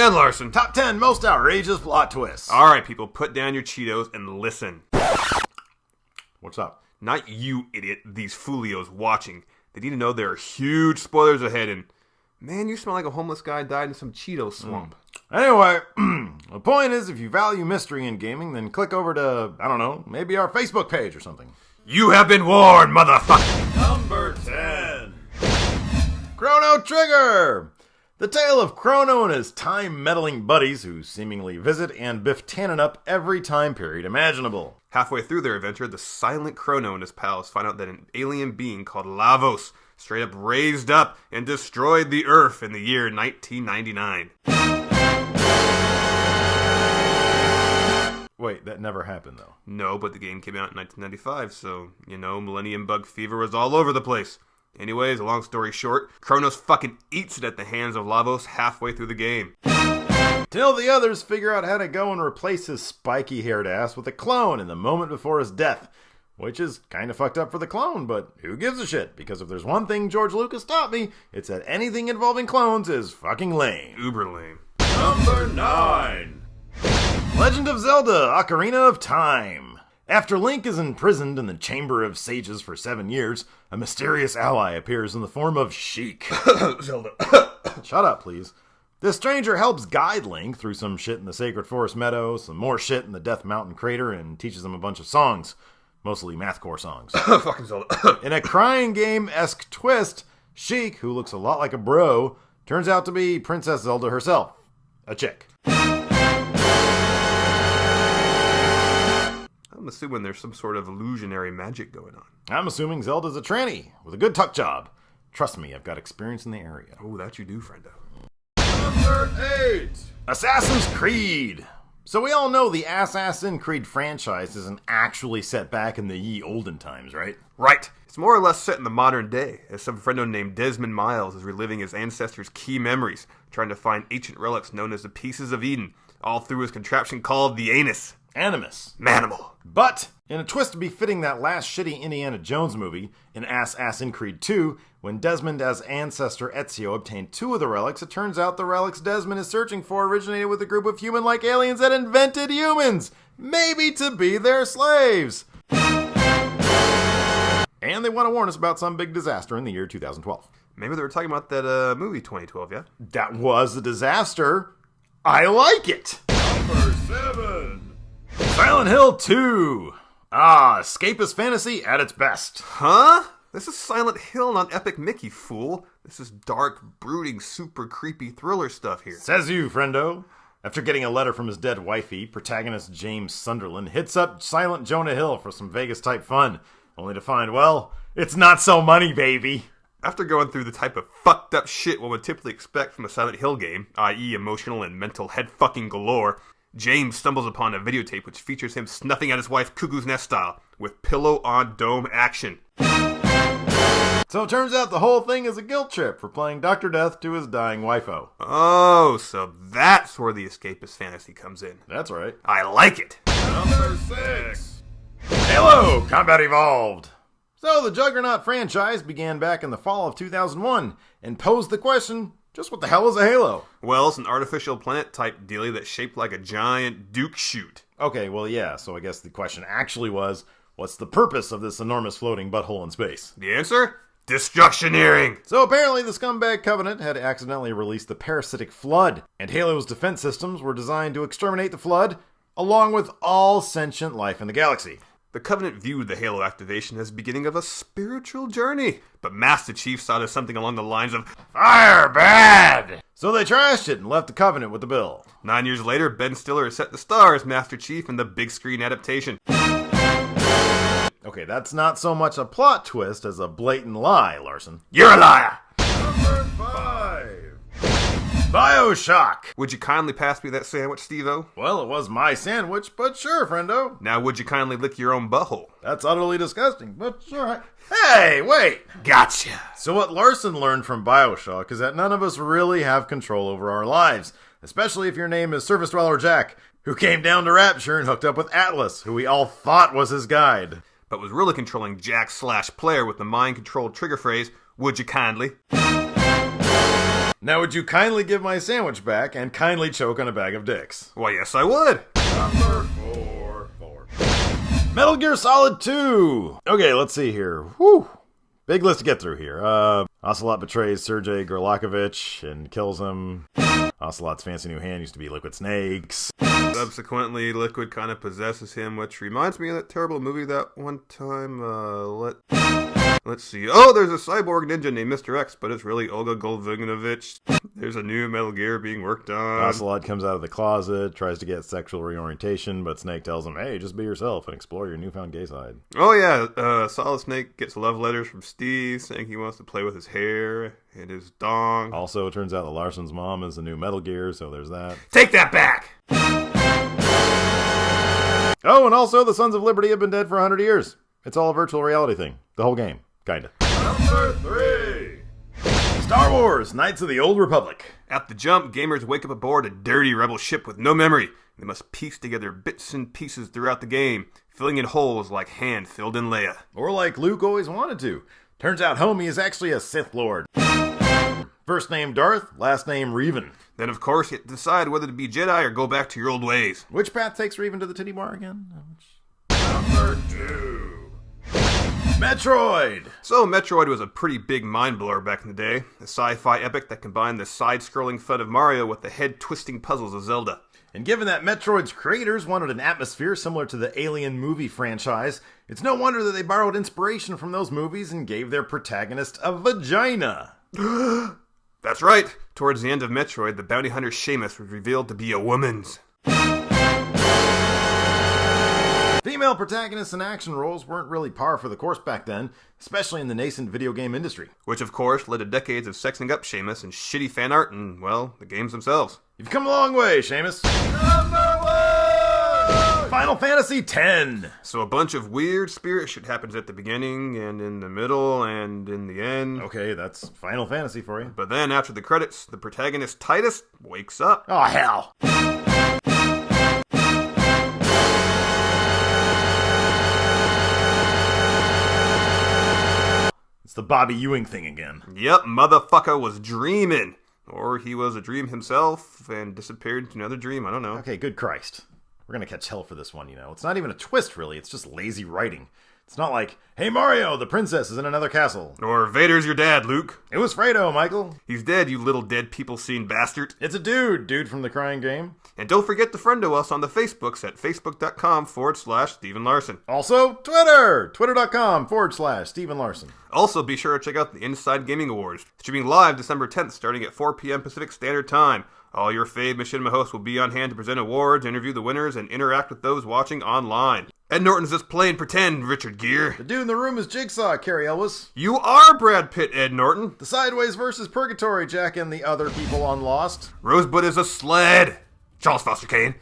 and Larson. Top 10 most outrageous plot twists. Alright, people, put down your Cheetos and listen. What's up? Not you, idiot, these folios watching. They need to know there are huge spoilers ahead, and man, you smell like a homeless guy died in some Cheeto swamp. Anyway, the point is, if you value mystery in gaming, then click over to, I don't know, maybe our Facebook page or something. You have been warned, motherfucker! Number 10. Chrono Trigger! The tale of Chrono and his time-meddling buddies who seemingly visit and biff Tannen up every time period imaginable. Halfway through their adventure, the silent Chrono and his pals find out that an alien being called Lavos straight up raised up and destroyed the Earth in the year 1999. Wait, that never happened, though. No, but the game came out in 1995, so, you know, Millennium Bug Fever was all over the place. Anyways, a long story short, Kronos fucking eats it at the hands of Lavos halfway through the game. Till the others figure out how to go and replace his spiky-haired ass with a clone in the moment before his death. Which is kind of fucked up for the clone, but who gives a shit? Because if there's one thing George Lucas taught me, it's that anything involving clones is fucking lame. Uber lame. Number 9. Legend of Zelda: Ocarina of Time. After Link is imprisoned in the Chamber of Sages for 7 years, a mysterious ally appears in the form of Sheik. Zelda. Shut up, please. This stranger helps guide Link through some shit in the Sacred Forest Meadow, some more shit in the Death Mountain Crater, and teaches him a bunch of songs. Mostly mathcore songs. Fucking Zelda. In a crying game-esque twist, Sheik, who looks a lot like a bro, turns out to be Princess Zelda herself. A chick. I'm assuming there's some sort of illusionary magic going on. I'm assuming Zelda's a tranny with a good tuck job. Trust me, I've got experience in the area. Oh, that you do, friendo. Number 8. Assassin's Creed. So we all know the Assassin's Creed franchise isn't actually set back in the ye olden times, right? Right. It's more or less set in the modern day, as some friendo named Desmond Miles is reliving his ancestors' key memories, trying to find ancient relics known as the Pieces of Eden, all through his contraption called the Anus. Animus. Manimal. But, in a twist befitting that last shitty Indiana Jones movie, in Assassin's Creed 2, when Desmond as ancestor Ezio obtained 2 of the relics, it turns out the relics Desmond is searching for originated with a group of human-like aliens that invented humans, maybe to be their slaves. And they want to warn us about some big disaster in the year 2012. Maybe they were talking about that movie 2012, yeah? That was a disaster. I like it. Number 7. Silent Hill 2. Ah, escapist fantasy at its best. Huh? This is Silent Hill, not Epic Mickey, fool. This is dark, brooding, super creepy thriller stuff here. Says you, friendo. After getting a letter from his dead wifey, protagonist James Sunderland hits up Silent Jonah Hill for some Vegas-type fun, only to find, well, it's not so money, baby. After going through the type of fucked up shit one would typically expect from a Silent Hill game, i.e. emotional and mental head-fucking galore, James stumbles upon a videotape which features him snuffing at his wife Cuckoo's Nest style, with pillow-on-dome action. So it turns out the whole thing is a guilt trip for playing Dr. Death to his dying wifo. Oh, so that's where the escapist fantasy comes in. That's right. I like it! Number 6. Halo Combat Evolved. So the Juggernaut franchise began back in the fall of 2001 and posed the question, just what the hell is a Halo? Well, it's an artificial planet type dealie that's shaped like a giant Duke chute. Okay, well yeah, so I guess the question actually was, what's the purpose of this enormous floating butthole in space? The answer? Destructioneering! So apparently the Scumbag Covenant had accidentally released the parasitic flood, and Halo's defense systems were designed to exterminate the flood, along with all sentient life in the galaxy. The Covenant viewed the Halo activation as the beginning of a spiritual journey, but Master Chief saw it as something along the lines of fire bad! So they trashed it and left the Covenant with the bill. 9 years later, Ben Stiller is set to star as Master Chief in the big screen adaptation. Okay, that's not so much a plot twist as a blatant lie, Larson. You're a liar! Number 5. BioShock! Would you kindly pass me that sandwich, Steve-O? Well, it was my sandwich, but sure, friendo. Now would you kindly lick your own butthole? That's utterly disgusting, but sure. Hey, wait! Gotcha! So what Larson learned from BioShock is that none of us really have control over our lives, especially if your name is Surface Dweller Jack, who came down to Rapture and hooked up with Atlas, who we all thought was his guide. But was really controlling Jack/player with the mind-controlled trigger phrase, would you kindly? Now would you kindly give my sandwich back and kindly choke on a bag of dicks? Why, yes, I would. Number 4. Metal Gear Solid 2! Okay, let's see here. Whew. Big list to get through here. Ocelot betrays Sergei Gorlakovich and kills him. Ocelot's fancy new hand used to be Liquid Snake's. Subsequently, Liquid kind of possesses him, which reminds me of that terrible movie that one time, let's see. Oh, there's a cyborg ninja named Mr. X, but it's really Olga Golvinovich. There's a new Metal Gear being worked on. Ocelot comes out of the closet, tries to get sexual reorientation, but Snake tells him, hey, just be yourself and explore your newfound gay side. Oh yeah, Solid Snake gets love letters from Steve saying he wants to play with his hair and his dong. Also, it turns out that Larson's mom is the new Metal Gear, so there's that. Take that back! Oh, and also, the Sons of Liberty have been dead for 100 years. It's all a virtual reality thing. The whole game. Kinda. Number 3. Star Wars, Knights of the Old Republic. At the jump, gamers wake up aboard a dirty rebel ship with no memory. They must piece together bits and pieces throughout the game, filling in holes like Han filled in Leia. Or like Luke always wanted to. Turns out Homie is actually a Sith Lord. First name Darth, last name Revan. Then, of course, you have to decide whether to be Jedi or go back to your old ways. Which path takes Revan to the titty bar again? Number 2. Metroid! So, Metroid was a pretty big mind-blower back in the day. A sci-fi epic that combined the side-scrolling fun of Mario with the head-twisting puzzles of Zelda. And given that Metroid's creators wanted an atmosphere similar to the Alien movie franchise, it's no wonder that they borrowed inspiration from those movies and gave their protagonist a vagina. That's right! Towards the end of Metroid, the bounty hunter Seamus was revealed to be a woman's. Female protagonists in action roles weren't really par for the course back then, especially in the nascent video game industry. Which, of course, led to decades of sexing up Seamus and shitty fan art and, well, the games themselves. You've come a long way, Seamus. Number 1. Final Fantasy X. So a bunch of weird spirit shit happens at the beginning, and in the middle, and in the end. Okay, that's Final Fantasy for you. But then, after the credits, the protagonist, Titus, wakes up. Oh, hell. It's the Bobby Ewing thing again. Yep, motherfucker was dreaming. Or he was a dream himself and disappeared into another dream, I don't know. Okay, good Christ. We're gonna catch hell for this one, you know. It's not even a twist, really. It's just lazy writing. It's not like, hey Mario, the princess is in another castle. Or Vader's your dad, Luke. It was Fredo, Michael. He's dead, you little dead people-seen bastard. It's a dude from the Crying Game. And don't forget to friendo us on the Facebooks at facebook.com/Steve and Larson. Also, twitter.com/Steve and Larson. Also, be sure to check out the Inside Gaming Awards, streaming live December 10th starting at 4 p.m. Pacific Standard Time. All your fave Machinima hosts will be on hand to present awards, interview the winners, and interact with those watching online. Ed Norton's just playing pretend, Richard Gere. The dude in the room is Jigsaw, Carrie Elwes. You are Brad Pitt, Ed Norton. The Sideways versus Purgatory, Jack and the other people on Lost. Rosebud is a sled. Charles Foster Kane.